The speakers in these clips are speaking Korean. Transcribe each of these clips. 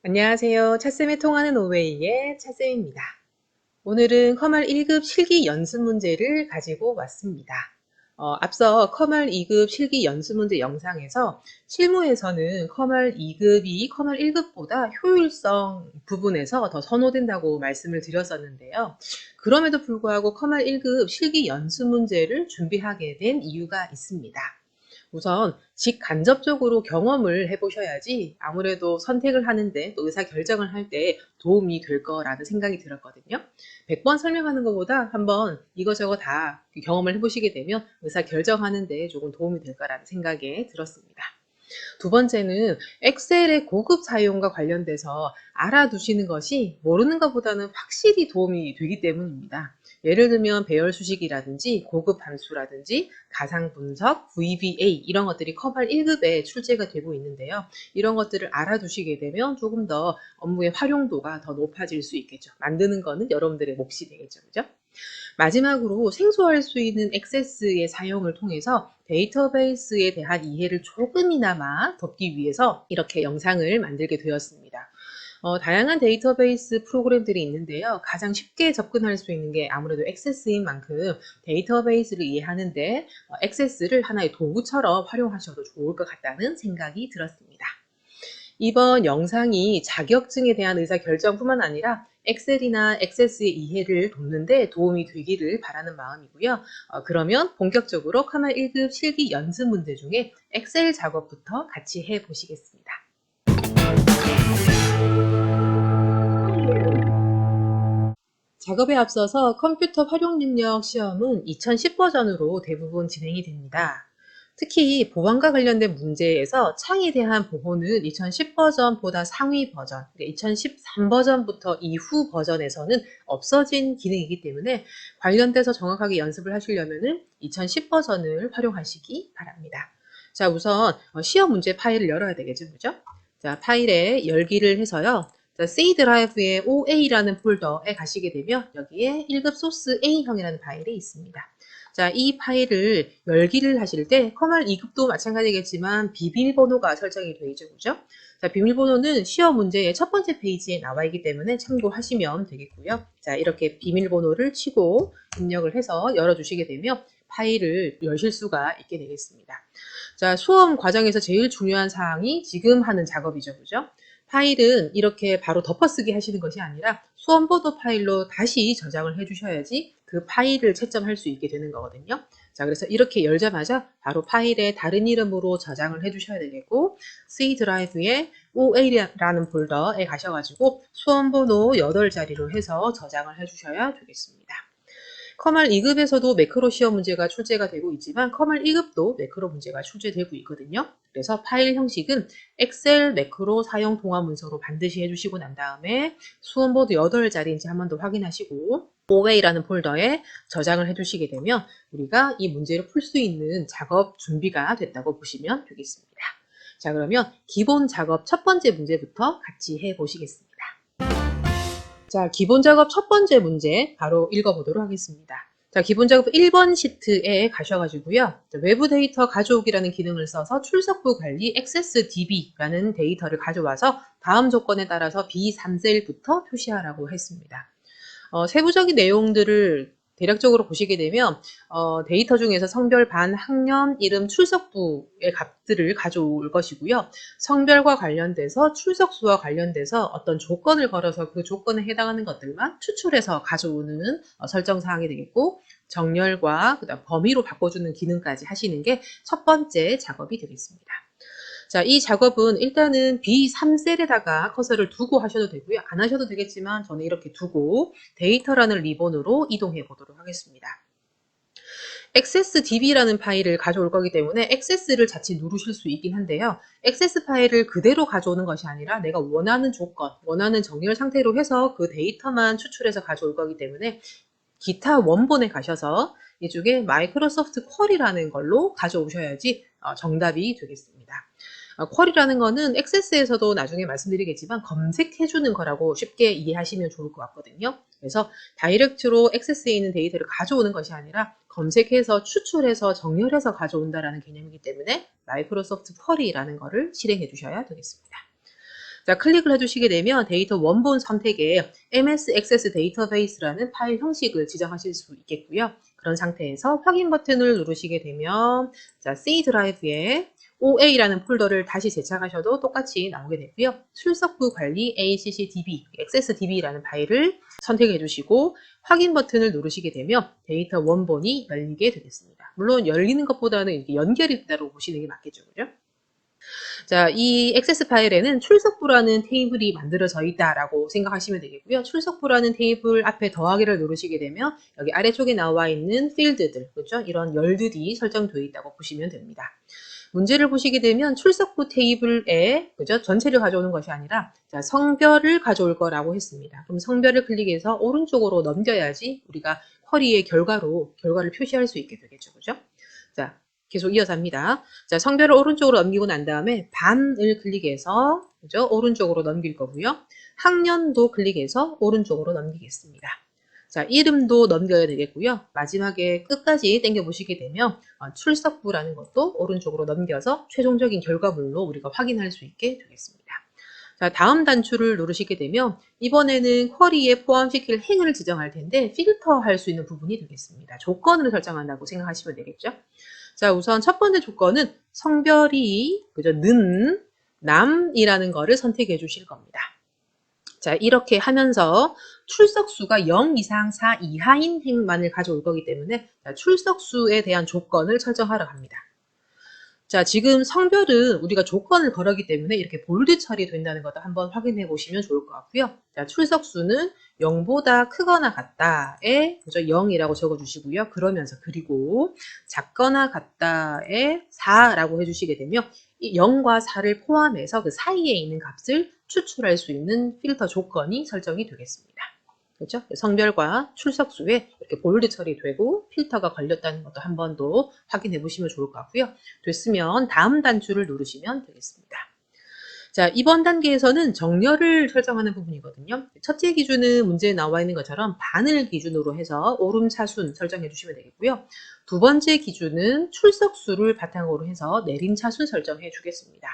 안녕하세요. 차쌤의 통하는 오웨이의 차쌤입니다. 오늘은 커말 1급 실기 연습 문제를 가지고 왔습니다. 앞서 커말 2급 실기 연습 문제 영상에서 실무에서는 커말 2급이 커말 1급보다 효율성 부분에서 더 선호된다고 말씀을 드렸었는데요. 그럼에도 불구하고 커말 1급 실기 연습 문제를 준비하게 된 이유가 있습니다. 우선 직간접적으로 경험을 해보셔야지 아무래도 선택을 하는데 또 의사결정을 할 때 도움이 될 거라는 생각이 들었거든요. 100번 설명하는 것보다 한번 이거저거 다 경험을 해보시게 되면 의사결정하는 데 조금 도움이 될 거라는 생각이 들었습니다. 두 번째는 엑셀의 고급 사용과 관련돼서 알아두시는 것이 모르는 것보다는 확실히 도움이 되기 때문입니다. 예를 들면 배열 수식이라든지 고급 함수라든지 가상 분석, VBA 이런 것들이 커말 1급에 출제가 되고 있는데요. 이런 것들을 알아두시게 되면 조금 더 업무의 활용도가 더 높아질 수 있겠죠. 만드는 거는 여러분들의 몫이 되겠죠. 그죠? 마지막으로 생소할 수 있는 액세스의 사용을 통해서 데이터베이스에 대한 이해를 조금이나마 덮기 위해서 이렇게 영상을 만들게 되었습니다. 다양한 데이터베이스 프로그램들이 있는데요. 가장 쉽게 접근할 수 있는 게 아무래도 액세스인 만큼 데이터베이스를 이해하는데 액세스를 하나의 도구처럼 활용하셔도 좋을 것 같다는 생각이 들었습니다. 이번 영상이 자격증에 대한 의사결정뿐만 아니라 엑셀이나 액세스의 이해를 돕는데 도움이 되기를 바라는 마음이고요. 그러면 본격적으로 커말 1급 실기 연습 문제 중에 엑셀 작업부터 같이 해보시겠습니다. 작업에 앞서서 컴퓨터 활용 능력 시험은 2010 버전으로 대부분 진행이 됩니다. 특히 보안과 관련된 문제에서 창에 대한 보호는 2010 버전보다 상위 버전, 2013 버전부터 이후 버전에서는 없어진 기능이기 때문에 관련돼서 정확하게 연습을 하시려면 2010 버전을 활용하시기 바랍니다. 자, 우선 시험 문제 파일을 열어야 되겠죠, 그죠? 자, 파일에 열기를 해서요. 자, C 드라이브의 OA라는 폴더에 가시게 되면 여기에 1급 소스 A형이라는 파일이 있습니다. 자, 이 파일을 열기를 하실 때 커말 2급도 마찬가지겠지만 비밀번호가 설정이 되어 있죠. 그죠? 자, 비밀번호는 시험 문제의 첫 번째 페이지에 나와 있기 때문에 참고하시면 되겠고요. 자, 이렇게 비밀번호를 치고 입력을 해서 열어주시게 되면 파일을 여실 수가 있게 되겠습니다. 자, 수험 과정에서 제일 중요한 사항이 지금 하는 작업이죠. 그죠? 파일은 이렇게 바로 덮어쓰기 하시는 것이 아니라 수험보도 파일로 다시 저장을 해주셔야지 그 파일을 채점할 수 있게 되는 거거든요. 자, 그래서 이렇게 열자마자 바로 파일에 다른 이름으로 저장을 해주셔야 되겠고 C 드라이브에 OA라는 폴더에 가셔가지고 수험번호 8자리로 해서 저장을 해주셔야 되겠습니다. 커말 2급에서도 매크로 시험 문제가 출제가 되고 있지만 커말 2급도 매크로 문제가 출제되고 있거든요. 그래서 파일 형식은 엑셀 매크로 사용 동화 문서로 반드시 해주시고 난 다음에 수험보드 8자리인지 한 번 더 확인하시고 OA라는 폴더에 저장을 해주시게 되면 우리가 이 문제를 풀 수 있는 작업 준비가 됐다고 보시면 되겠습니다. 자, 그러면 기본 작업 첫 번째 문제부터 같이 해보시겠습니다. 자, 기본 작업 첫 번째 문제 바로 읽어보도록 하겠습니다. 자, 기본 작업 1번 시트에 가셔가지고요. 외부 데이터 가져오기라는 기능을 써서 출석부 관리 accessDB라는 데이터를 가져와서 다음 조건에 따라서 B3셀부터 표시하라고 했습니다. 세부적인 내용들을 대략적으로 보시게 되면 데이터 중에서 성별, 반, 학년, 이름, 출석부의 값들을 가져올 것이고요. 성별과 관련돼서 출석수와 관련돼서 어떤 조건을 걸어서 그 조건에 해당하는 것들만 추출해서 가져오는 설정 사항이 되겠고 정렬과 그다음 범위로 바꿔주는 기능까지 하시는 게 첫 번째 작업이 되겠습니다. 자, 이 작업은 일단은 B3셀에다가 커서를 두고 하셔도 되고요. 안 하셔도 되겠지만 저는 이렇게 두고 데이터라는 리본으로 이동해 보도록 하겠습니다. accessdb라는 파일을 가져올 거기 때문에 access를 자칫 누르실 수 있긴 한데요. access 파일을 그대로 가져오는 것이 아니라 내가 원하는 조건, 원하는 정렬 상태로 해서 그 데이터만 추출해서 가져올 거기 때문에 기타 원본에 가셔서 이쪽에 마이크로소프트 쿼리라는 걸로 가져오셔야지 정답이 되겠습니다. 쿼리라는 거는 액세스에서도 나중에 말씀드리겠지만 검색해주는 거라고 쉽게 이해하시면 좋을 것 같거든요. 그래서 다이렉트로 액세스에 있는 데이터를 가져오는 것이 아니라 검색해서 추출해서 정렬해서 가져온다라는 개념이기 때문에 마이크로소프트 쿼리라는 거를 실행해 주셔야 되겠습니다. 자, 클릭을 해주시게 되면 데이터 원본 선택에 MS 액세스 데이터베이스라는 파일 형식을 지정하실 수 있겠고요. 그런 상태에서 확인 버튼을 누르시게 되면 자, C 드라이브에 OA라는 폴더를 다시 제작하셔도 똑같이 나오게 되고요. 출석부 관리 ACCDB, accessDB라는 파일을 선택해 주시고 확인 버튼을 누르시게 되면 데이터 원본이 열리게 되겠습니다. 물론 열리는 것보다는 이렇게 연결이 된다고 보시는 게 맞겠죠. 그죠? 자, 이 액세스 파일에는 출석부라는 테이블이 만들어져 있다라고 생각하시면 되겠고요. 출석부라는 테이블 앞에 더하기를 누르시게 되면 여기 아래쪽에 나와 있는 필드들, 그렇죠? 이런 열들이 설정되어 있다고 보시면 됩니다. 문제를 보시게 되면 출석부 테이블에 그죠? 전체를 가져오는 것이 아니라 자, 성별을 가져올 거라고 했습니다. 그럼 성별을 클릭해서 오른쪽으로 넘겨야지 우리가 쿼리의 결과를 표시할 수 있게 되겠죠. 그죠? 자, 계속 이어서 합니다. 자, 성별을 오른쪽으로 넘기고 난 다음에 반을 클릭해서 그죠? 오른쪽으로 넘길 거고요. 학년도 클릭해서 오른쪽으로 넘기겠습니다. 자, 이름도 넘겨야 되겠고요. 마지막에 끝까지 당겨 보시게 되면 출석부라는 것도 오른쪽으로 넘겨서 최종적인 결과물로 우리가 확인할 수 있게 되겠습니다. 자, 다음 단추를 누르시게 되면 이번에는 쿼리에 포함시킬 행을 지정할 텐데 필터할 수 있는 부분이 되겠습니다. 조건을 설정한다고 생각하시면 되겠죠. 자, 우선 첫 번째 조건은 성별이 그죠? 는 남이라는 거를 선택해 주실 겁니다. 자, 이렇게 하면서 출석수가 0 이상 4 이하인 행만을 가져올 거기 때문에 출석수에 대한 조건을 설정하러 갑니다. 자, 지금 성별은 우리가 조건을 걸었기 때문에 이렇게 볼드 처리된다는 것도 한번 확인해 보시면 좋을 것 같고요. 자, 출석수는 0보다 크거나 같다에 그죠? 0이라고 적어 주시고요. 그러면서 그리고 작거나 같다에 4라고 해 주시게 되면 이 0과 4를 포함해서 그 사이에 있는 값을 추출할 수 있는 필터 조건이 설정이 되겠습니다. 그렇죠? 성별과 출석수에 이렇게 볼드 처리되고 필터가 걸렸다는 것도 한 번 더 확인해 보시면 좋을 것 같고요. 됐으면 다음 단추를 누르시면 되겠습니다. 자, 이번 단계에서는 정렬을 설정하는 부분이거든요. 첫째 기준은 문제에 나와 있는 것처럼 반을 기준으로 해서 오름차순 설정해 주시면 되겠고요. 두 번째 기준은 출석수를 바탕으로 해서 내림차순 설정해 주겠습니다.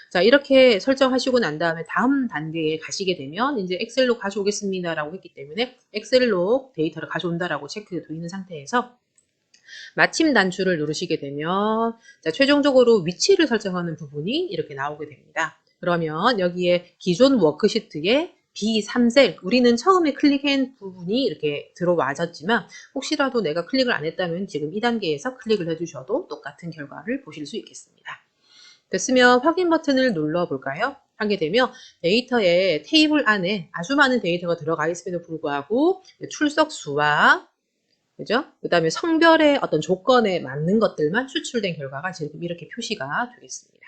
자, 이렇게 설정하시고 난 다음에 다음 단계에 가시게 되면 이제 엑셀로 가져오겠습니다라고 했기 때문에 엑셀로 데이터를 가져온다라고 체크되어 있는 상태에서 마침 단추를 누르시게 되면 자, 최종적으로 위치를 설정하는 부분이 이렇게 나오게 됩니다. 그러면 여기에 기존 워크시트에 B3셀, 우리는 처음에 클릭한 부분이 이렇게 들어와졌지만 혹시라도 내가 클릭을 안 했다면 지금 이 단계에서 클릭을 해주셔도 똑같은 결과를 보실 수 있겠습니다. 됐으면 확인 버튼을 눌러볼까요? 하게 되면 데이터의 테이블 안에 아주 많은 데이터가 들어가 있음에도 불구하고 출석수와 그죠? 그 다음에 성별의 어떤 조건에 맞는 것들만 추출된 결과가 지금 이렇게 표시가 되겠습니다.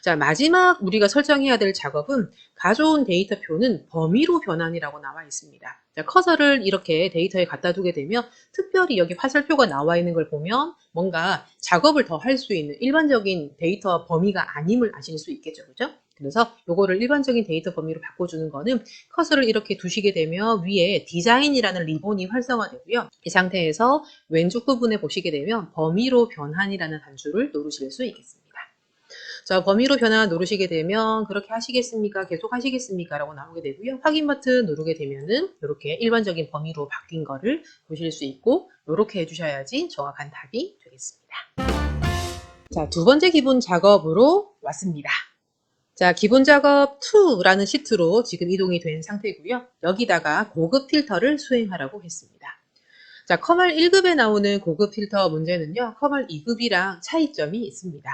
자, 마지막 우리가 설정해야 될 작업은 가져온 데이터표는 범위로 변환이라고 나와 있습니다. 자, 커서를 이렇게 데이터에 갖다 두게 되면 특별히 여기 화살표가 나와 있는 걸 보면 뭔가 작업을 더 할 수 있는 일반적인 데이터 범위가 아님을 아실 수 있겠죠. 그죠? 그래서 요거를 일반적인 데이터 범위로 바꿔주는 거는 커서를 이렇게 두시게 되면 위에 디자인이라는 리본이 활성화되고요. 이 상태에서 왼쪽 부분에 보시게 되면 범위로 변환이라는 단추를 누르실 수 있겠습니다. 자, 범위로 변환 누르시게 되면 그렇게 하시겠습니까? 계속 하시겠습니까? 라고 나오게 되고요. 확인 버튼 누르게 되면은 이렇게 일반적인 범위로 바뀐 거를 보실 수 있고 이렇게 해주셔야지 정확한 답이 되겠습니다. 자, 두 번째 기본 작업으로 왔습니다. 자, 기본 작업 2라는 시트로 지금 이동이 된 상태고요. 여기다가 고급 필터를 수행하라고 했습니다. 자, 커멀 1급에 나오는 고급 필터 문제는요. 커멀 2급이랑 차이점이 있습니다.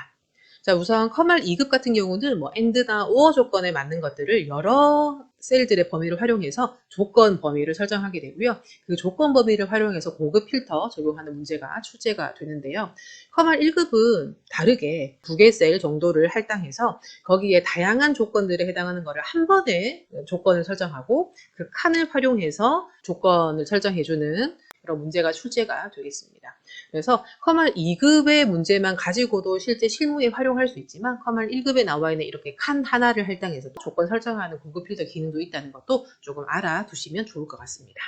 자, 우선 커멀 2급 같은 경우는 뭐 AND나 OR 조건에 맞는 것들을 여러 셀들의 범위를 활용해서 조건 범위를 설정하게 되고요. 그 조건 범위를 활용해서 고급 필터 적용하는 문제가 출제가 되는데요. 커멀 1급은 다르게 2개 셀 정도를 할당해서 거기에 다양한 조건들에 해당하는 것을 한 번에 조건을 설정하고 그 칸을 활용해서 조건을 설정해주는 그런 문제가 출제가 되겠습니다. 그래서 컴활 2급의 문제만 가지고도 실제 실무에 활용할 수 있지만 컴활 1급에 나와 있는 이렇게 칸 하나를 할당해서 조건 설정하는 고급 필터 기능도 있다는 것도 조금 알아두시면 좋을 것 같습니다.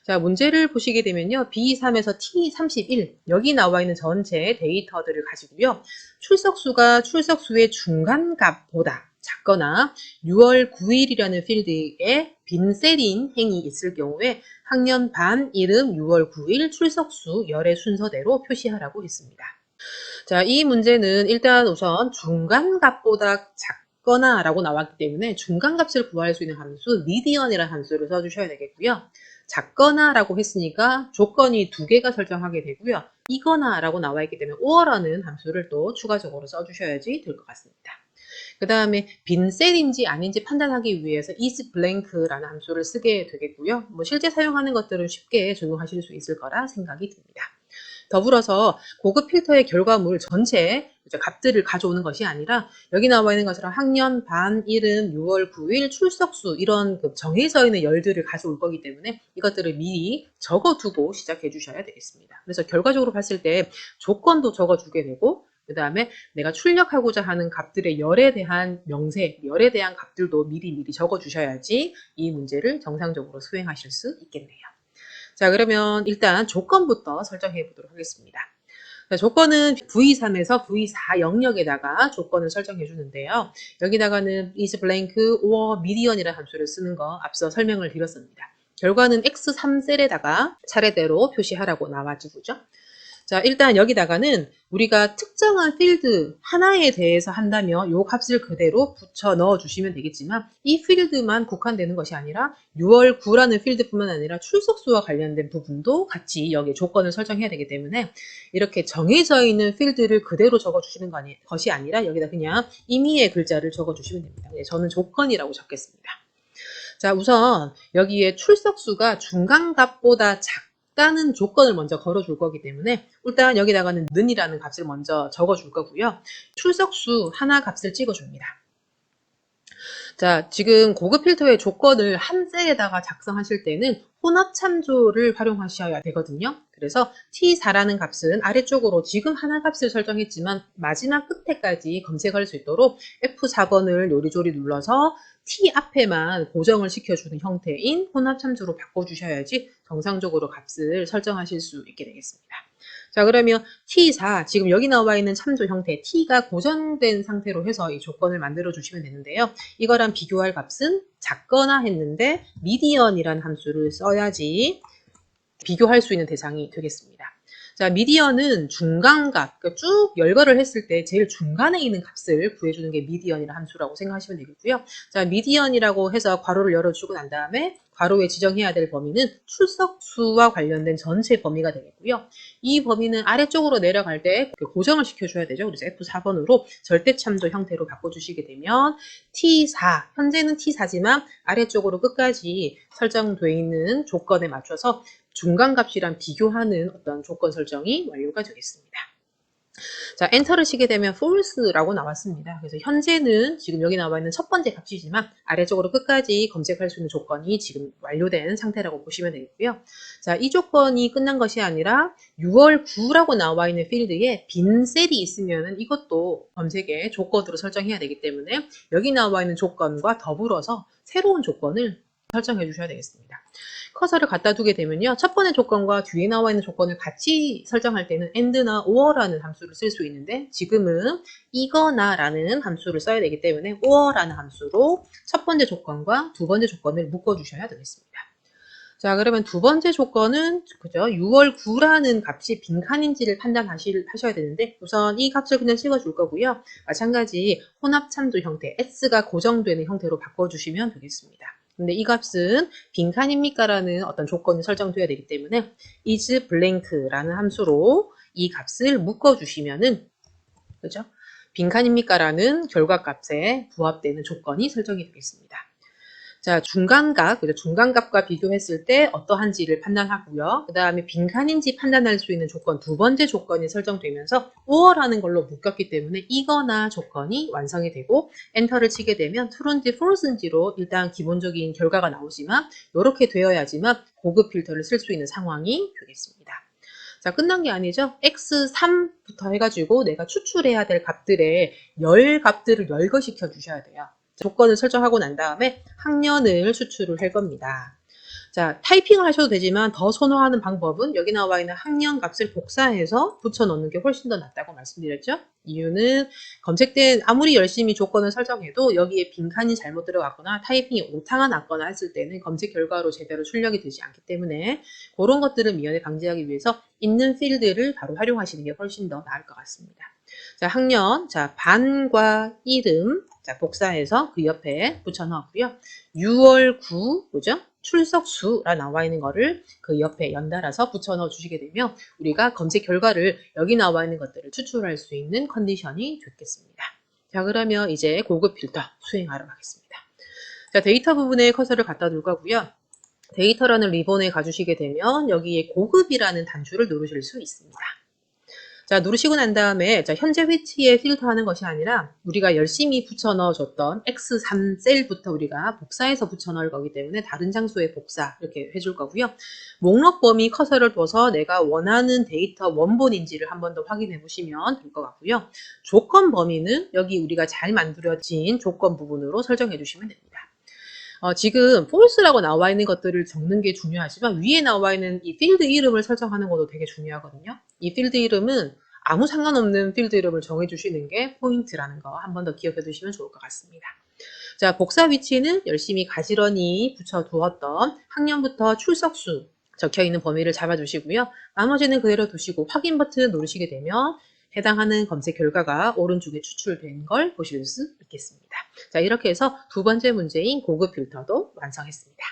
자, 문제를 보시게 되면요. B3에서 T31 여기 나와 있는 전체 데이터들을 가지고요. 출석수가 출석수의 중간값보다 작거나 6월 9일이라는 필드에 빈셀인 행이 있을 경우에 학년 반 이름 6월 9일 출석수 열의 순서대로 표시하라고 했습니다. 자, 이 문제는 일단 우선 중간값보다 작거나 라고 나왔기 때문에 중간값을 구할 수 있는 함수 미디언이라는 함수를 써주셔야 되겠고요. 작거나 라고 했으니까 조건이 두 개가 설정하게 되고요. 이거나 라고 나와 있기 때문에 or라는 함수를 또 추가적으로 써주셔야지 될 것 같습니다. 그 다음에 빈 셀인지 아닌지 판단하기 위해서 is blank라는 함수를 쓰게 되겠고요. 뭐 실제 사용하는 것들은 쉽게 적용하실 수 있을 거라 생각이 듭니다. 더불어서 고급 필터의 결과물 전체 값들을 가져오는 것이 아니라 여기 나와 있는 것처럼 학년, 반, 이름, 6월 9일, 출석수 이런 정해져 있는 열들을 가져올 거기 때문에 이것들을 미리 적어두고 시작해 주셔야 되겠습니다. 그래서 결과적으로 봤을 때 조건도 적어주게 되고 그 다음에 내가 출력하고자 하는 값들의 열에 대한 명세, 열에 대한 값들도 미리 적어주셔야지 이 문제를 정상적으로 수행하실 수 있겠네요. 자, 그러면 일단 조건부터 설정해 보도록 하겠습니다. 자, 조건은 V3에서 V4 영역에다가 조건을 설정해 주는데요. 여기다가는 is blank or median이라는 함수를 쓰는 거 앞서 설명을 드렸습니다. 결과는 X3셀에다가 차례대로 표시하라고 나와주고죠. 자, 일단 여기다가는 우리가 특정한 필드 하나에 대해서 한다면 이 값을 그대로 붙여 넣어 주시면 되겠지만 이 필드만 국한되는 것이 아니라 6월 9라는 필드뿐만 아니라 출석수와 관련된 부분도 같이 여기에 조건을 설정해야 되기 때문에 이렇게 정해져 있는 필드를 그대로 적어 주시는 것이 아니라 여기다 그냥 임의의 글자를 적어 주시면 됩니다. 저는 조건이라고 적겠습니다. 자, 우선 여기에 출석수가 중간값보다 작다는 조건을 먼저 걸어줄 거기 때문에 일단 여기다가는 는이라는 값을 먼저 적어줄 거고요. 출석수 하나 값을 찍어줍니다. 자, 지금 고급 필터의 조건을 한 셀에다가 작성하실 때는 혼합 참조를 활용하셔야 되거든요. 그래서 T4라는 값은 아래쪽으로 지금 하나 값을 설정했지만 마지막 끝에까지 검색할 수 있도록 F4번을 요리조리 눌러서 T 앞에만 고정을 시켜주는 형태인 혼합 참조로 바꿔주셔야지 정상적으로 값을 설정하실 수 있게 되겠습니다. 자, 그러면 T4, 지금 여기 나와 있는 참조 형태 T가 고정된 상태로 해서 이 조건을 만들어 주시면 되는데요. 이거랑 비교할 값은 작거나 했는데 미디언이라는 함수를 써야지 비교할 수 있는 대상이 되겠습니다. 자, 미디언은 중간값, 그러니까 쭉 열거를 했을 때 제일 중간에 있는 값을 구해주는 게 미디언이라는 함수라고 생각하시면 되겠고요. 자, 미디언이라고 해서 괄호를 열어주고 난 다음에 괄호에 지정해야 될 범위는 출석수와 관련된 전체 범위가 되겠고요. 이 범위는 아래쪽으로 내려갈 때 고정을 시켜줘야 되죠. 그래서 F4번으로 절대참조 형태로 바꿔주시게 되면 T4, 현재는 T4지만 아래쪽으로 끝까지 설정되어 있는 조건에 맞춰서 중간값이랑 비교하는 어떤 조건 설정이 완료가 되겠습니다. 자, 엔터를 치게 되면 false라고 나왔습니다. 그래서 현재는 지금 여기 나와 있는 첫 번째 값이지만 아래쪽으로 끝까지 검색할 수 있는 조건이 지금 완료된 상태라고 보시면 되겠고요. 자, 이 조건이 끝난 것이 아니라 6월 9라고 나와 있는 필드에 빈 셀이 있으면 이것도 검색의 조건으로 설정해야 되기 때문에 여기 나와 있는 조건과 더불어서 새로운 조건을 설정해 주셔야 되겠습니다. 커서를 갖다 두게 되면요. 첫 번째 조건과 뒤에 나와 있는 조건을 같이 설정할 때는 and나 or라는 함수를 쓸 수 있는데 지금은 이거나 라는 함수를 써야 되기 때문에 or라는 함수로 첫 번째 조건과 두 번째 조건을 묶어주셔야 되겠습니다. 자, 그러면 두 번째 조건은 그죠? 6월 9라는 값이 빈칸인지를 판단하셔야 되는데 우선 이 값을 그냥 찍어줄 거고요. 마찬가지 혼합참조 형태, s가 고정되는 형태로 바꿔주시면 되겠습니다. 근데 이 값은 빈칸입니까? 라는 어떤 조건이 설정되어야 되기 때문에 is blank라는 함수로 이 값을 묶어주시면은 그죠? 빈칸입니까? 라는 결과값에 부합되는 조건이 설정이 되겠습니다. 자, 중간값, 그죠? 중간값과 비교했을 때 어떠한지를 판단하고요. 그 다음에 빈칸인지 판단할 수 있는 조건, 두 번째 조건이 설정되면서 우월하는 걸로 묶였기 때문에 이거나 조건이 완성이 되고 엔터를 치게 되면 true인지 false인지로 일단 기본적인 결과가 나오지만 이렇게 되어야지만 고급 필터를 쓸 수 있는 상황이 되겠습니다. 자, 끝난 게 아니죠. x3부터 해가지고 내가 추출해야 될 값들의 열 값들을 열거시켜 주셔야 돼요. 조건을 설정하고 난 다음에 학년을 추출을 할 겁니다. 자, 타이핑을 하셔도 되지만 더 선호하는 방법은 여기 나와 있는 학년 값을 복사해서 붙여넣는 게 훨씬 더 낫다고 말씀드렸죠. 이유는 검색된 아무리 열심히 조건을 설정해도 여기에 빈칸이 잘못 들어갔거나 타이핑이 오타가 났거나 했을 때는 검색 결과로 제대로 출력이 되지 않기 때문에 그런 것들을 미연에 방지하기 위해서 있는 필드를 바로 활용하시는 게 훨씬 더 나을 것 같습니다. 자, 학년, 자, 반과 이름, 자, 복사해서 그 옆에 붙여 넣었고요. 6월 9, 그죠? 출석수라 나와 있는 거를 그 옆에 연달아서 붙여 넣어 주시게 되면 우리가 검색 결과를 여기 나와 있는 것들을 추출할 수 있는 컨디션이 됐겠습니다. 자, 그러면 이제 고급 필터 수행하러 가겠습니다. 자, 데이터 부분에 커서를 갖다 둘 거고요. 데이터라는 리본에 가주시게 되면 여기에 고급이라는 단추를 누르실 수 있습니다. 자, 누르시고 난 다음에 자, 현재 위치에 필터하는 것이 아니라 우리가 열심히 붙여 넣어줬던 X3 셀부터 우리가 복사해서 붙여 넣을 거기 때문에 다른 장소에 복사 이렇게 해줄 거고요. 목록 범위 커서를 둬서 내가 원하는 데이터 원본인지를 한 번 더 확인해 보시면 될 것 같고요. 조건 범위는 여기 우리가 잘 만들어진 조건 부분으로 설정해 주시면 됩니다. 지금 false라고 나와 있는 것들을 적는 게 중요하지만 위에 나와 있는 이 필드 이름을 설정하는 것도 되게 중요하거든요. 이 필드 이름은 아무 상관없는 필드 이름을 정해주시는 게 포인트라는 거 한 번 더 기억해 두시면 좋을 것 같습니다. 자, 복사 위치는 열심히 가지런히 붙여두었던 학년부터 출석수 적혀있는 범위를 잡아주시고요. 나머지는 그대로 두시고 확인 버튼 누르시게 되면 해당하는 검색 결과가 오른쪽에 추출된 걸 보실 수 있겠습니다. 자, 이렇게 해서 두 번째 문제인 고급 필터도 완성했습니다.